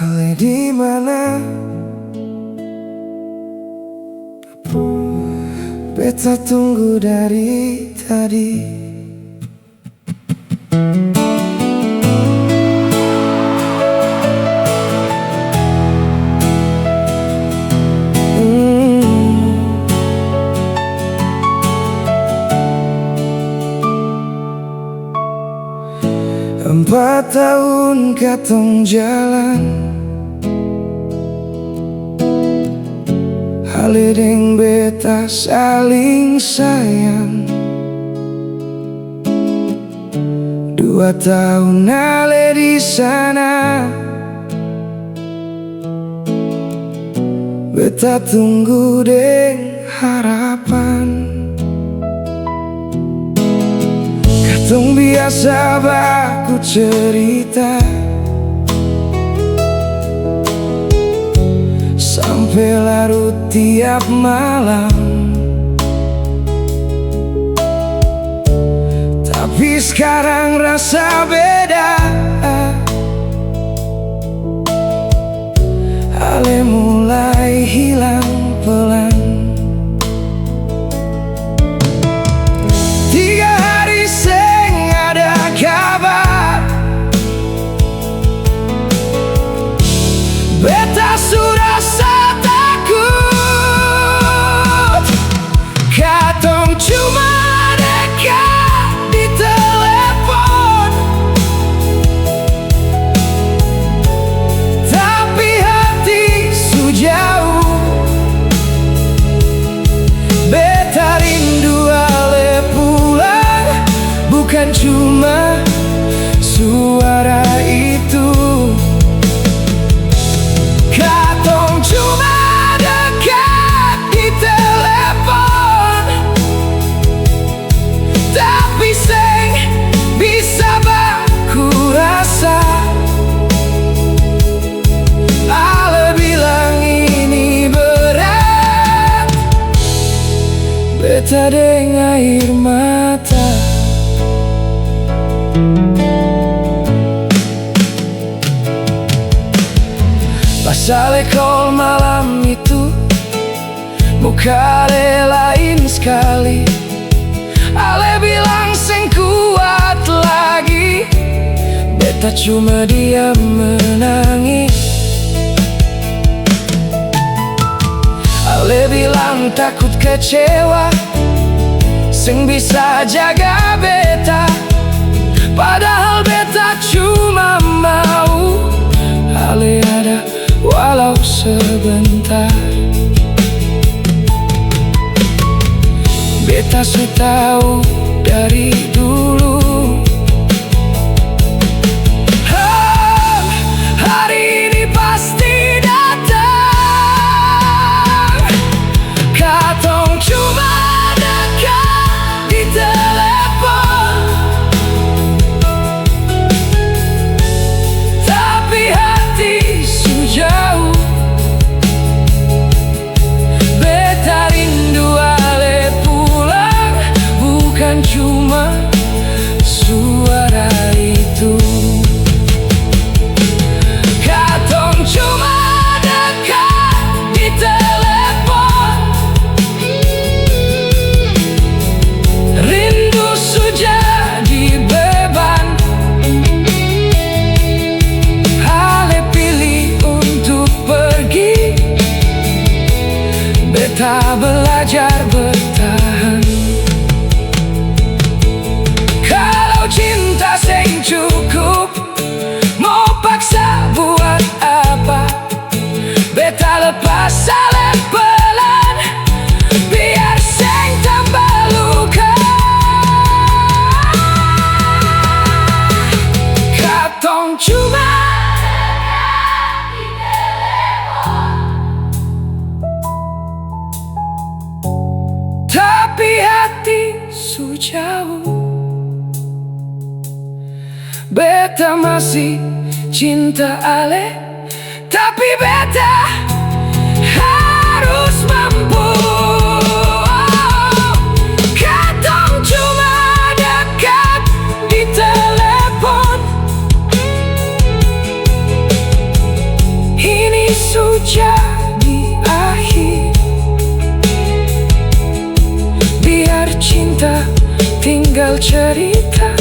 Ale di mana? Beta tunggu dari tadi. Empat tahun katong jalan, ale deng beta saling sayang. 2 tahun ale di sana, beta tunggu deng harapan. Katong biasa baku cerita sampai larut tiap malam. Tapi sekarang rasa beda, ale mulai hilang pelan. 3 hari seng ada kabar, beta sudah takut. Katong cuma dekat di telepon, tapi hati sejauh. Beta rindu ale pulang, bukan cuma suara itu. Katong cuma dekat di telepon, tapi seng bisa baku rasa. Ale bilang ini berat, beta deng air mata. Pas ale call malam itu, muka ale lain sekali. Ale bilang seng kuat lagi, beta cuma diam menangis. Ale bilang takut kecewa, seng bisa jaga beta. Padahal beta cuma mau ale ada walau sebentar. Beta sudah tahu dari dulu, hari ini pasti datang. Katong cuma dekat di telepon, tapi hati sejauh. Beta rindu ale pulang, bukan cuma suara itu. Katong cuma dekat di telepon, rindu sudah jadi beban. Ale pilih untuk pergi, beta belajar bertahan. Kalau cinta seng cukup, mau paksa buat apa? Beta lepas ale pelan, biar seng tambah luka. Katong cuma di telepon, tapi hati sejauh. Beta masih cinta ale, tapi beta harus mampu. Katong cuma dekat di telepon, isu jadi akhir. Biar cinta tinggal cerita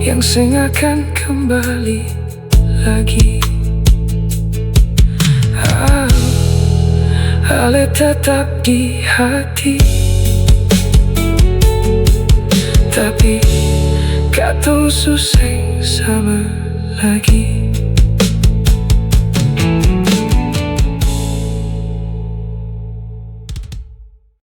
yang sengakan kembali lagi. Ale tetap di hati, tapi kata susah sama lagi.